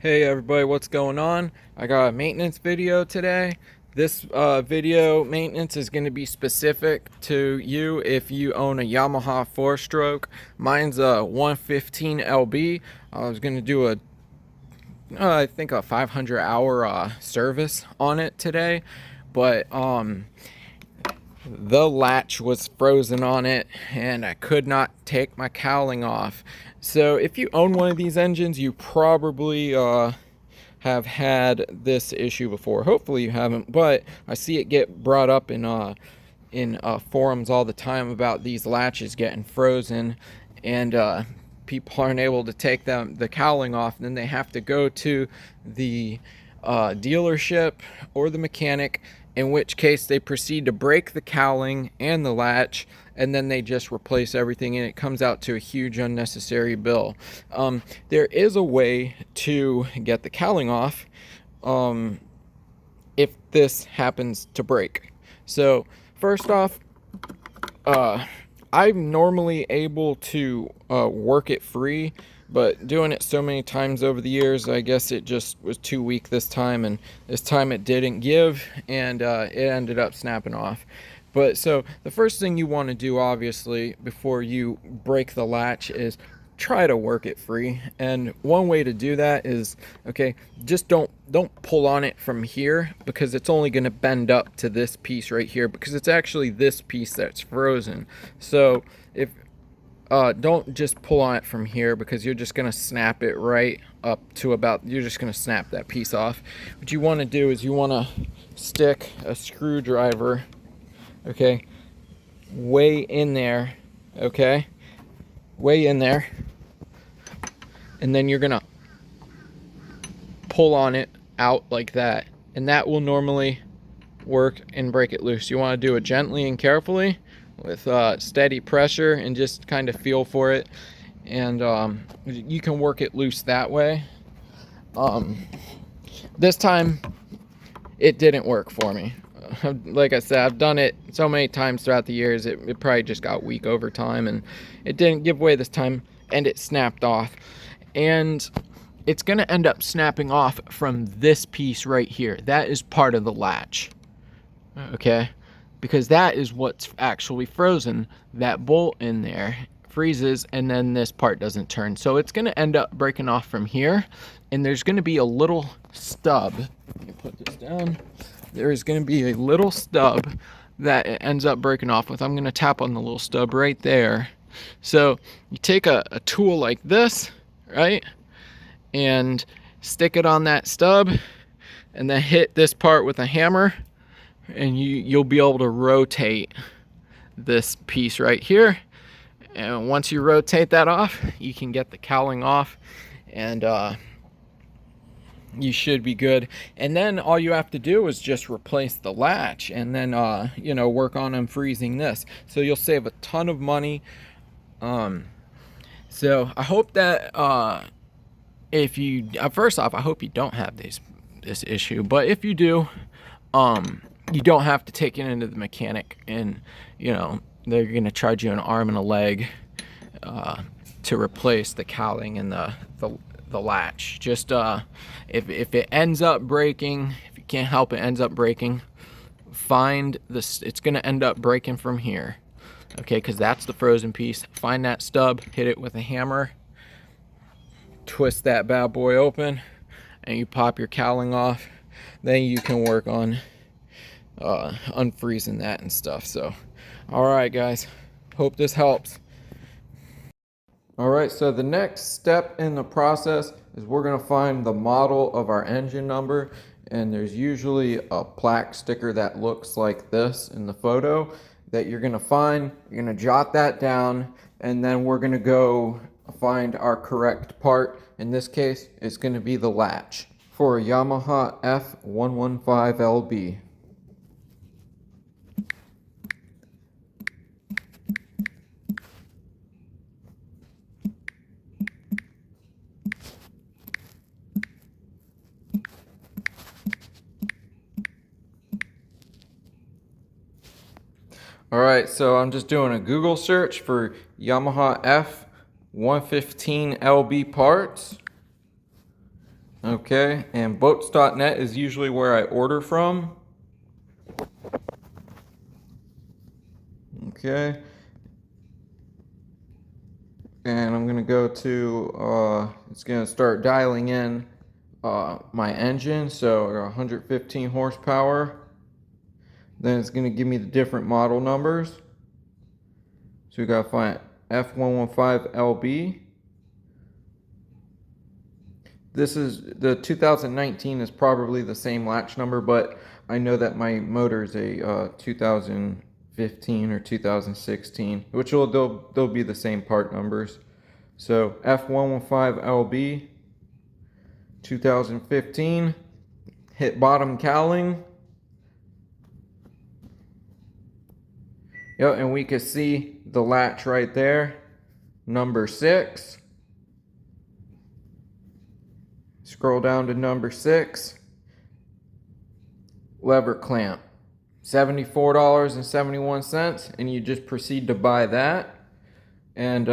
Hey everybody, what's going on? I got a maintenance video today. This video maintenance is going to be specific to you if you own a Yamaha 4-stroke. Mine's a 115 LB. I was going to do I think a 500 hour service on it today, but the latch was frozen on it and I could not take my cowling off. So if you own one of these engines, you probably have had this issue before. Hopefully you haven't, but I see it get brought up in forums all the time about these latches getting frozen, and people aren't able to take the cowling off, and then they have to go to the dealership or the mechanic, in which case they proceed to break the cowling and the latch, and then they just replace everything, and it comes out to a huge unnecessary bill. There is a way to get the cowling off if this happens to break. So first off, I'm normally able to work it free, but doing it so many times over the years, I guess it just was too weak this time, and this time it didn't give, and it ended up snapping off. But so the first thing you want to do, obviously, before you break the latch is try to work it free. And one way to do that is, okay, just don't pull on it from here, because it's only going to bend up to this piece right here, because it's actually this piece that's frozen. So if don't just pull on it from here, because you're just going to snap it right up to you're just going to snap that piece off. What you want to do is you want to stick a screwdriver, okay, way in there, okay, way in there, and then you're gonna pull on it out like that, and that will normally work and break it loose. You want to do it gently and carefully with steady pressure, and just kind of feel for it, and you can work it loose that way. This time it didn't work for me. Like I said, I've done it so many times throughout the years, it probably just got weak over time, and it didn't give way this time, and it snapped off. And it's going to end up snapping off from this piece right here. That is part of the latch, okay? Because that is what's actually frozen. That bolt in there freezes, and then this part doesn't turn. So it's going to end up breaking off from here, and there's going to be a little stub. Let me put this down. There is going to be a little stub that it ends up breaking off with. I'm going to tap on the little stub right there. So you take a tool like this, right, and stick it on that stub, and then hit this part with a hammer, and you'll be able to rotate this piece right here. And once you rotate that off, you can get the cowling off, and you should be good. And then all you have to do is just replace the latch, and then work on unfreezing this, so you'll save a ton of money. So I hope that if you first off, I hope you don't have this issue, but if you do, you don't have to take it into the mechanic, and they're gonna charge you an arm and a leg to replace the cowling and the latch. Just if it ends up breaking, if you can't help it ends up breaking, find this. It's gonna end up breaking from here, okay, because that's the frozen piece. Find that stub, hit it with a hammer, twist that bad boy open, and you pop your cowling off. Then you can work on unfreezing that and stuff. So all right guys, hope this helps. All right, so the next step in the process is we're going to find the model of our engine number, and there's usually a plaque sticker that looks like this in the photo that you're going to find. You're going to jot that down, and then we're going to go find our correct part. In this case, it's going to be the latch for a Yamaha F115LB. All right, so I'm just doing a Google search for Yamaha F115LB parts. Okay, and boats.net is usually where I order from. Okay. And I'm gonna go to, it's gonna start dialing in my engine. So 115 horsepower. Then it's gonna give me the different model numbers. So we gotta find F115LB. This is the 2019 is probably the same latch number, but I know that my motor is a 2015 or 2016, which they'll be the same part numbers. So F115LB 2015, hit bottom cowling. Yep, and we can see the latch right there, number 6. Scroll down to number 6. Lever clamp, $74.71, and you just proceed to buy that. And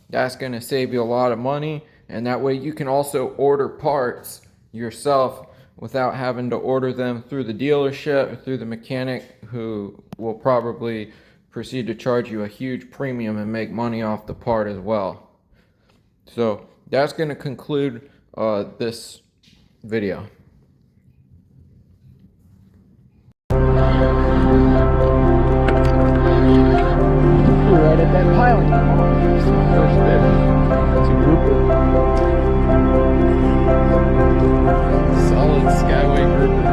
that's going to save you a lot of money. And that way you can also order parts yourself without having to order them through the dealership or through the mechanic, who will probably proceed to charge you a huge premium and make money off the part as well. So that's going to conclude this video. We're right at that piling. First fish. It's a grouper. Solid Skyway grouper.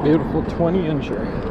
Beautiful 20-incher.